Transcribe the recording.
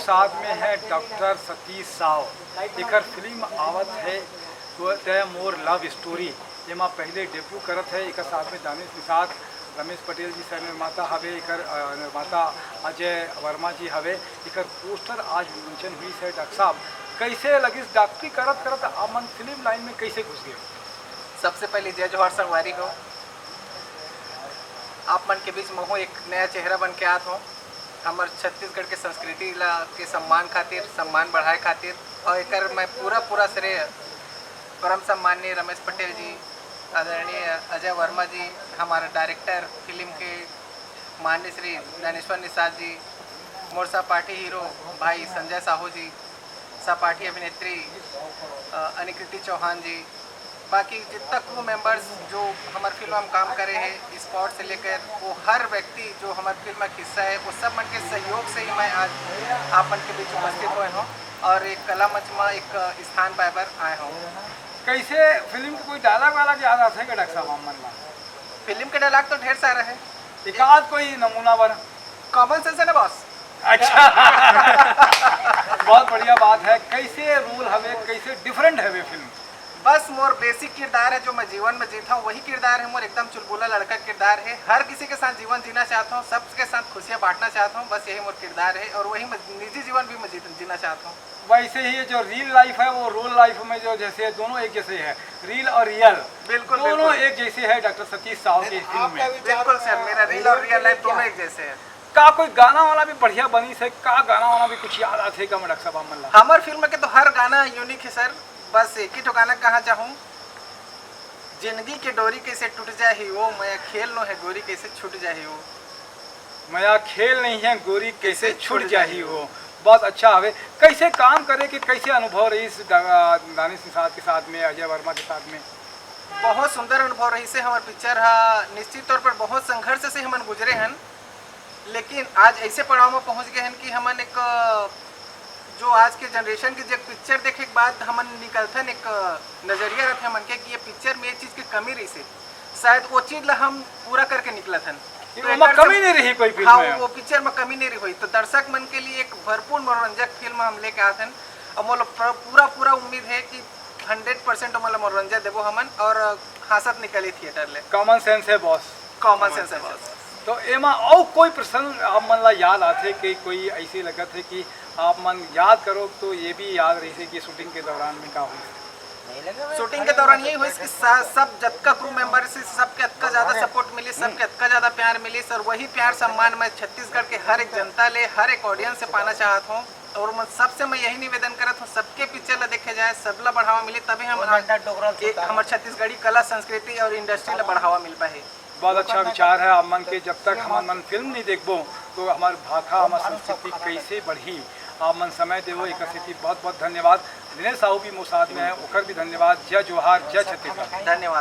साथ में है डॉक्टर सतीश साव। एकर फिल्म आवत है तो मोर लव स्टोरी, जेमा पहले डेब्यू करत है। एकर साथ में दानिश निषाद, रमेश पटेल जी सह निर्माता हवे, एकर निर्माता अजय वर्मा जी हवे। एकर पोस्टर आज विमोचन हुई है। डॉक्टर साहब, कैसे लगिस डॉक्टरी करत करत आपमन फिल्म लाइन में कैसे घुस गए? सबसे पहले जय जोहार संगवारी हो। आप मन के बीच महू एक नया चेहरा बन के आत हो। हमार छत्तीसगढ़ के संस्कृति ला के सम्मान खातिर, सम्मान बढ़ाए खातिर, और एकर मैं पूरा श्रेय परम सम्माननीय रमेश पटेल जी, आदरणीय अजय वर्मा जी, हमारे डायरेक्टर फिल्म के माननीय श्री ज्ञानेश्वर निषाद जी, मोर सहपाठी हीरो भाई संजय साहू जी, सहपाठी अभिनेत्री अनिकृति चौहान जी, बाकी जितना क्रू मेंबर्स जो हमारे फिल्म में काम करे हैं, स्पॉट से लेकर वो हर व्यक्ति जो हमारे फिल्म का हिस्सा है, वो सब मन के सहयोग से ही मैं आज आप मन के बीच उपस्थित हुए हूँ और एक कला मंच में एक स्थान पाकर आए हूँ। कैसे फिल्म के कोई डायलॉग वाला याद आता है डॉक्टर साहब आपमन ला? फिल्म के डायलॉग तो ढेर सारा है, एकाध कोई नमूना बर? कॉमन सेंस है ना बॉस। अच्छा बहुत बढ़िया बात है। कैसे रोल हवे, कैसे डिफरेंट है वे फिल्म? बस मोर बेसिक किरदार है जो मैं जीवन में जीता हूँ, वही किरदार है मोर। एकदम चुलबुला लड़का किरदार है। हर किसी के साथ जीवन जीना चाहता हूँ, सबके साथ खुशियाँ बांटना चाहता हूँ, बस यही मोर किरदार है। और वही मैं निजी जीवन भी मैं जीना चाहता हूँ। वैसे ही जो रियल लाइफ है वो रोल लाइफ में जो जैसे दोनों एक जैसे है, रियल और रियल बिल्कुल दोनों एक जैसे है डॉक्टर सतीश साहू की फिल्म में। बिल्कुल सर, मेरा रियल और रियल लाइफ दोनों एक जैसे है। का कोई गाना वाला भी बढ़िया बनी से? का गाना वाला भी कुछ याद आते का डॉक्टर साहब आपमन ला? हमारे फिल्म के तो हर गाना यूनिक है सर। बस एक ही तो गाना कहा चाहूँ, जिंदगी के डोरी कैसे टूट जाए वो, मैं खेल नो है गोरी कैसे छूट जाए वो। मया खेल नहीं है गोरी कैसे छूट जाही हो। बहुत अच्छा हवे। कैसे काम करे कि कैसे अनुभव रही इस दानिश निषाद के साथ में, अजय वर्मा के साथ में? बहुत सुंदर अनुभव रही से। हमारे पिक्चर निश्चित तौर पर बहुत संघर्ष से हमन गुजरे हैं, लेकिन आज ऐसे पड़ाव में पहुंच गए हैं कि हमन एक जो आज के जनरेशन की जब पिक्चर देखे के बाद हमन निकलथन एक नजरिया रखे हमन के कि ये पिक्चर में ये चीज़ की कमी रही से, शायद वो चीज़ ला हम पूरा करके निकलथन। तो कमी नहीं रही कोई फिल्म में? हाँ, वो पिक्चर में कमी नहीं रही। तो दर्शक मन के लिए एक भरपूर मनोरंजक फिल्म हम लेके आते हैं और मोला पूरा उम्मीद है कि 100% मोला मनोरंजन देवो हमन और हंसत निकली थिएटर ले। कॉमन सेंस है बॉस। कॉमन सेंस है बॉस। तो एमा और कोई प्रसंग आप मन ला याद आते कि कोई ऐसी लगत है कि आप मन याद करो तो ये भी याद रही से कि शूटिंग के दौरान में क्या हुई? शूटिंग के दौरान यही हुई कि सब जतका क्रू मेंबर से सबके अतका ज़्यादा सपोर्ट मिली, सबके अतका ज़्यादा प्यार मिली सर। वही प्यार सम्मान मैं छत्तीसगढ़ के हर एक जनता ले, हर एक ऑडियंस से पाना चाहता हूँ। और मैं सबसे मैं यही निवेदन करता हूँ, सबके पिक्चर ला देखे जाए, सबला बढ़ावा मिले, तभी हम हमारे छत्तीसगढ़ी कला संस्कृति और इंडस्ट्री ला बढ़ावा मिल पाए। बहुत अच्छा विचार है आप मन के। जब तक हम मन फिल्म नहीं देखबो तो हमार भाषा, हमार संस्कृति कैसे बढ़ी? आप मन समय देवो एक स्थिति। बहुत बहुत धन्यवाद। दिनेश साहू भी मोर साथ में है, ओकर भी धन्यवाद। जय जोहार, जय छत्तीसगढ़। धन्यवाद।